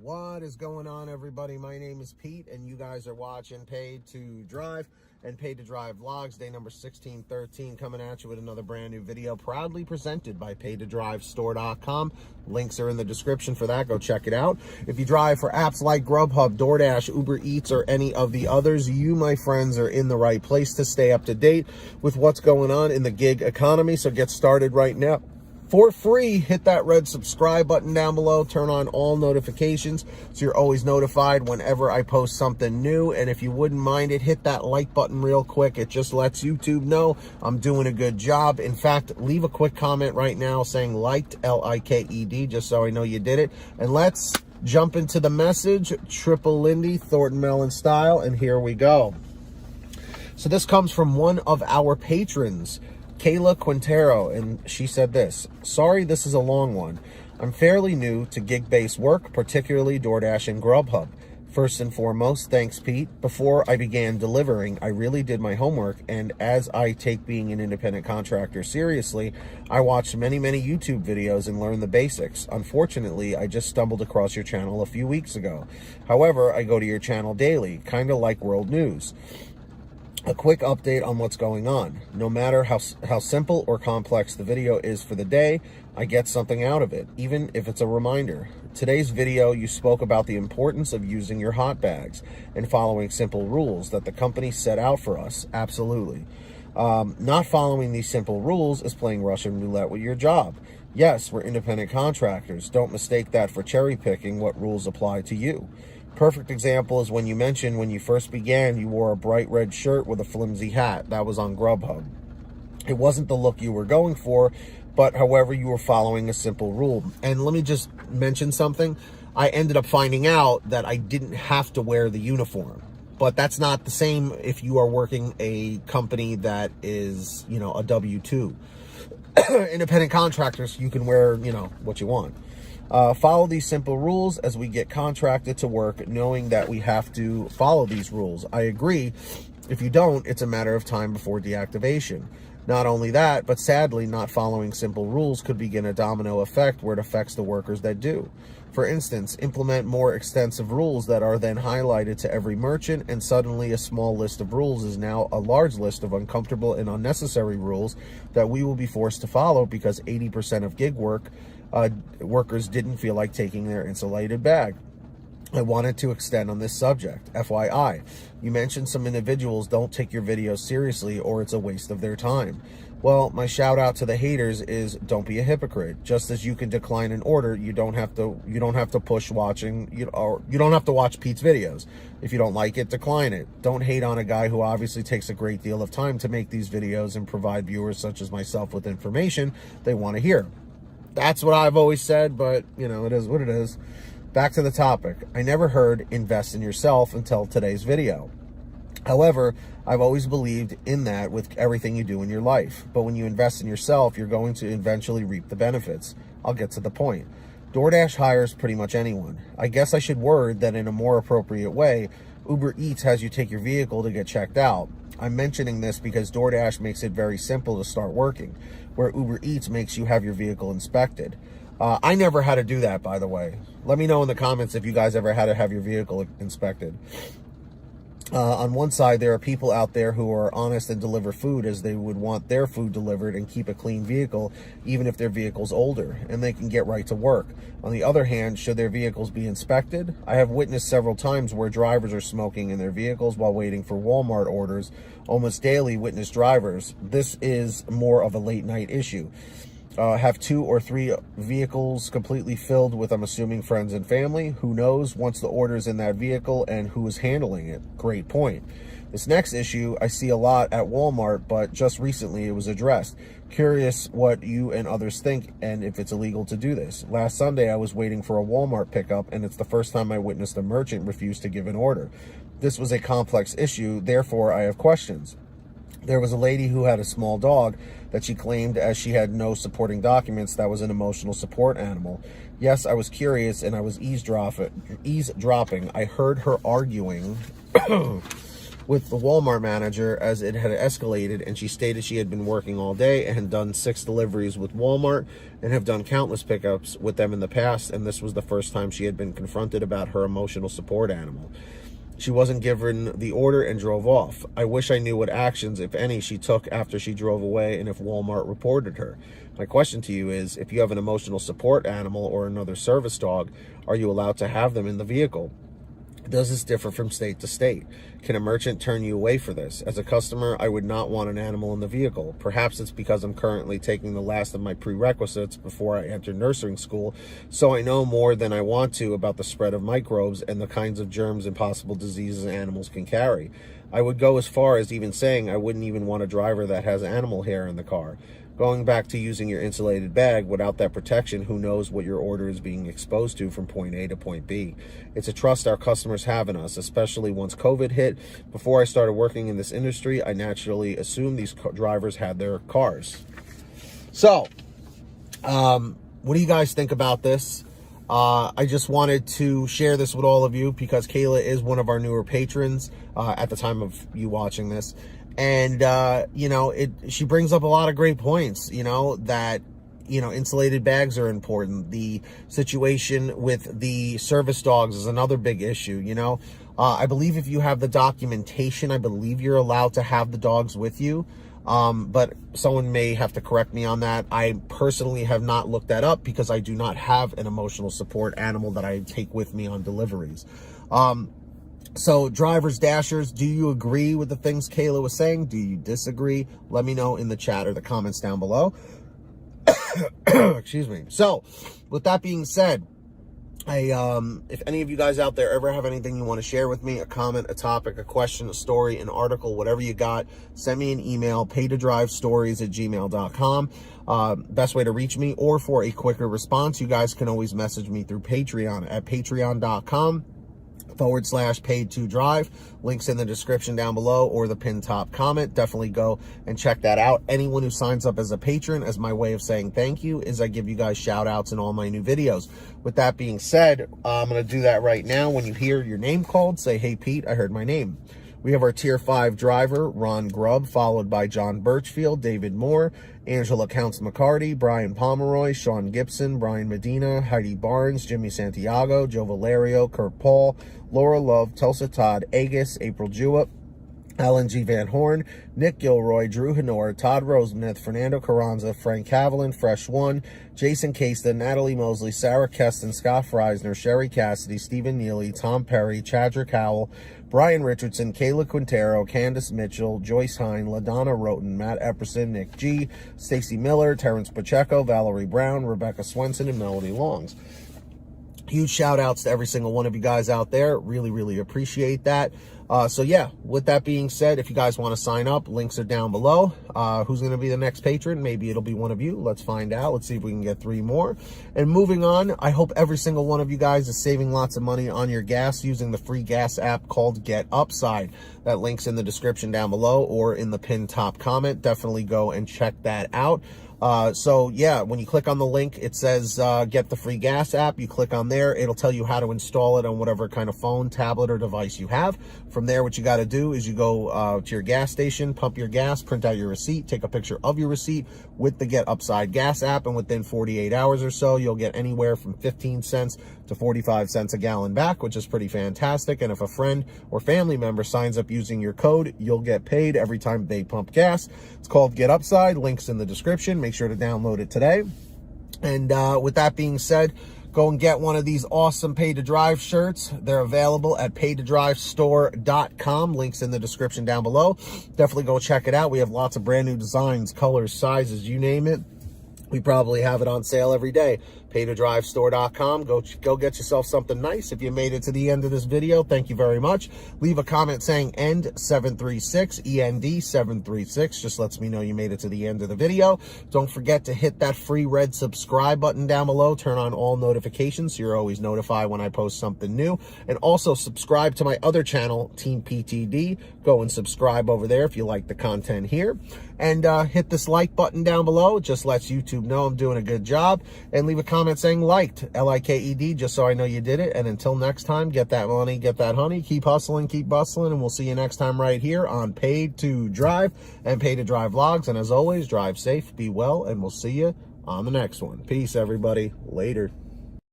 What is going on, everybody? My name is Pete, and you guys are watching Paid to Drive and Paid to Drive Vlogs, day number 1613, coming at you with another brand new video, proudly presented by paidtodrivestore.com. Links are in the description for that. Go check it out. If you drive for apps like GrubHub, DoorDash, UberEATS, or any of the others, you, my friends, are in the right place to stay up to date with what's going on in the gig economy. So get started right now. For free, hit that red subscribe button down below, turn on all notifications so you're always notified whenever I post something new. And if you wouldn't mind it, hit that like button real quick. It just lets YouTube know I'm doing a good job. In fact, leave a quick comment right now saying liked, L-I-K-E-D, just so I know you did it. And let's jump into the message, Triple Lindy, Thornton Mellon style, and here we go. So this comes from one of our patrons, Kayla Quintero, and she said this: sorry, this is a long one. I'm fairly new to gig-based work, particularly DoorDash and GrubHub. First and foremost, thanks, Pete. Before I began delivering, I really did my homework, and as I take being an independent contractor seriously, I watched many YouTube videos and learned the basics. Unfortunately, I just stumbled across your channel a few weeks ago. However, I go to your channel daily, kind of like world news. A quick update on what's going on. No matter how simple or complex the video is for the day, I get something out of it, even if it's a reminder. Today's video, you spoke about the importance of using your hot bags and following simple rules that the company set out for us. Absolutely. Not following these simple rules is playing Russian roulette with your job. Yes, we're independent contractors. Don't mistake that for cherry picking what rules apply to you. Perfect example is when you mentioned when you first began, you wore a bright red shirt with a flimsy hat. That was on GrubHub. It wasn't the look you were going for, but however, you were following a simple rule. And let me just mention something. I ended up finding out that I didn't have to wear the uniform, but that's not the same if you are working a company that is, you know, a W-2. Independent contractors, you can wear, you know, what you want. Follow these simple rules as we get contracted to work, knowing that we have to follow these rules. I agree. If you don't, it's a matter of time before deactivation. Not only that, but sadly, not following simple rules could begin a domino effect where it affects the workers that do. For instance, implement more extensive rules that are then highlighted to every merchant, and suddenly a small list of rules is now a large list of uncomfortable and unnecessary rules that we will be forced to follow because 80% of gig workers didn't feel like taking their insulated bag. I wanted to extend on this subject. FYI, you mentioned some individuals don't take your videos seriously or it's a waste of their time. Well, my shout out to the haters is don't be a hypocrite. Just as you can decline an order, you don't have to push watching, you don't have to watch Pete's videos. If you don't like it, decline it. Don't hate on a guy who obviously takes a great deal of time to make these videos and provide viewers such as myself with information they want to hear. That's what I've always said, but you know, it is what it is. Back to the topic. I never heard invest in yourself until today's video. However, I've always believed in that with everything you do in your life. But when you invest in yourself, you're going to eventually reap the benefits. I'll get to the point. DoorDash hires pretty much anyone. I guess I should word that in a more appropriate way. Uber Eats has you take your vehicle to get checked out. I'm mentioning this because DoorDash makes it very simple to start working, where Uber Eats makes you have your vehicle inspected. I never had to do that, by the way. Let me know in the comments if you guys ever had to have your vehicle inspected. On one side, there are people out there who are honest and deliver food as they would want their food delivered and keep a clean vehicle, even if their vehicle's older, and they can get right to work. On the other hand, should their vehicles be inspected? I have witnessed several times where drivers are smoking in their vehicles while waiting for Walmart orders. Almost daily witness drivers. This is more of a late night issue. Have 2 or 3 vehicles completely filled with, I'm assuming, friends and family. Who knows once the order is in that vehicle and who is handling it? Great point. This next issue I see a lot at Walmart, but just recently it was addressed. Curious what you and others think and if it's illegal to do this. Last Sunday I was waiting for a Walmart pickup, and it's the first time I witnessed a merchant refuse to give an order. This was a complex issue, therefore I have questions. There was a lady who had a small dog that she claimed, as she had no supporting documents, that was an emotional support animal. Yes, I was curious and I was eavesdropping. I heard her arguing with the Walmart manager as it had escalated, and she stated she had been working all day and had done 6 deliveries with Walmart and have done countless pickups with them in the past, and this was the first time she had been confronted about her emotional support animal. She wasn't given the order and drove off. I wish I knew what actions, if any, she took after she drove away and if Walmart reported her. My question to you is, if you have an emotional support animal or another service dog, are you allowed to have them in the vehicle? Does this differ from state to state? Can a merchant turn you away for this? As a customer, I would not want an animal in the vehicle. Perhaps it's because I'm currently taking the last of my prerequisites before I enter nursing school, so I know more than I want to about the spread of microbes and the kinds of germs and possible diseases animals can carry. I would go as far as even saying I wouldn't even want a driver that has animal hair in the car. Going back to using your insulated bag, without that protection, who knows what your order is being exposed to from point A to point B. It's a trust our customers have in us, especially once COVID hit. Before I started working in this industry, I naturally assumed these drivers had their cars. So, what do you guys think about this? I just wanted to share this with all of you because Kayla is one of our newer patrons at the time of you watching this. And, you know, she brings up a lot of great points, you know, that, you know, insulated bags are important. The situation with the service dogs is another big issue, you know. I believe if you have the documentation, I believe you're allowed to have the dogs with you. But someone may have to correct me on that. I personally have not looked that up because I do not have an emotional support animal that I take with me on deliveries. So drivers, dashers, do you agree with the things Kayla was saying? Do you disagree? Let me know in the chat or the comments down below. Excuse me. So with that being said, if any of you guys out there ever have anything you want to share with me, a comment, a topic, a question, a story, an article, whatever you got, send me an email, paytodrivestories@gmail.com. Best way to reach me, or for a quicker response, you guys can always message me through Patreon at patreon.com/paid2drive. Links in the description down below or the pinned top comment. Definitely go and check that out. Anyone who signs up as a patron, as my way of saying thank you, is I give you guys shout outs in all my new videos. With that being said, I'm going to do that right now. When you hear your name called, say, "Hey Pete, I heard my name." We have our Tier 5 driver, Ronn Grubb, followed by John Birchfield, David Moore, Angela Counts McCarty, Brian Pomeroy, Sean Gibson, Brian Medina, Heidi Barnes, Jimmy Santiago, Joe Valerio, Kurt Paul, Laura Love, Tulsa Todd, Agus, April Jewett, Alan G. Van Horn, Nick Gilroy, Drew Hanor, Todd Rosemith, Fernando Carranza, Frank Haviland, Fresh One, Jason Casta, Natalie Mosley, Sarah Keston, Scott Freisner, Sherry Cassidy, Stephen Neely, Tom Perry, Chadrick Howell, Brian Richardson, Kayla Quintero, Candace Mitchell, Joyce Hine, LaDonna Roten, Matt Epperson, Nick G, Stacy Miller, Terrence Pacheco, Valerie Brown, Rebecca Swenson, and Melody Longs. Huge shout outs to every single one of you guys out there. Really, really appreciate that. So yeah, with that being said, if you guys want to sign up, links are down below. Who's going to be the next patron? Maybe it'll be one of you. Let's find out. Let's see if we can get 3 more. And moving on, I hope every single one of you guys is saving lots of money on your gas using the free gas app called Get Upside. That link's in the description down below or in the pinned top comment. Definitely go and check that out. So yeah, when you click on the link, it says, get the free gas app. You click on there, it'll tell you how to install it on whatever kind of phone, tablet, or device you have. From there, what you got to do is you go, to your gas station, pump your gas, print out your receipt, take a picture of your receipt with the Get Upside gas app. And within 48 hours or so, you'll get anywhere from 15 cents to 45 cents a gallon back, which is pretty fantastic. And if a friend or family member signs up using your code, you'll get paid every time they pump gas. It's called Get Upside. Links in the description. Make sure to download it today. And with that being said, go and get one of these awesome Pay to Drive shirts. They're available at paytodrivestore.com. Links in the description down below. Definitely go check it out. We have lots of brand new designs, colors, sizes, you name it. We probably have it on sale every day. paytodrivestore.com. Go get yourself something nice. If you made it to the end of this video, thank you very much. Leave a comment saying END736, END736. Just lets me know you made it to the end of the video. Don't forget to hit that free red subscribe button down below. Turn on all notifications so you're always notified when I post something new. And also subscribe to my other channel, Team PTD. Go and subscribe over there if you like the content here. And hit this like button down below. It just lets YouTube know I'm doing a good job. And leave a comment comment saying liked, L-I-K-E-D, just so I know you did it. And until next time, get that money, get that honey, keep hustling, keep bustling, and we'll see you next time right here on Paid to Drive and Paid to Drive Vlogs. And as always, drive safe, be well, and we'll see you on the next one. Peace, everybody. Later.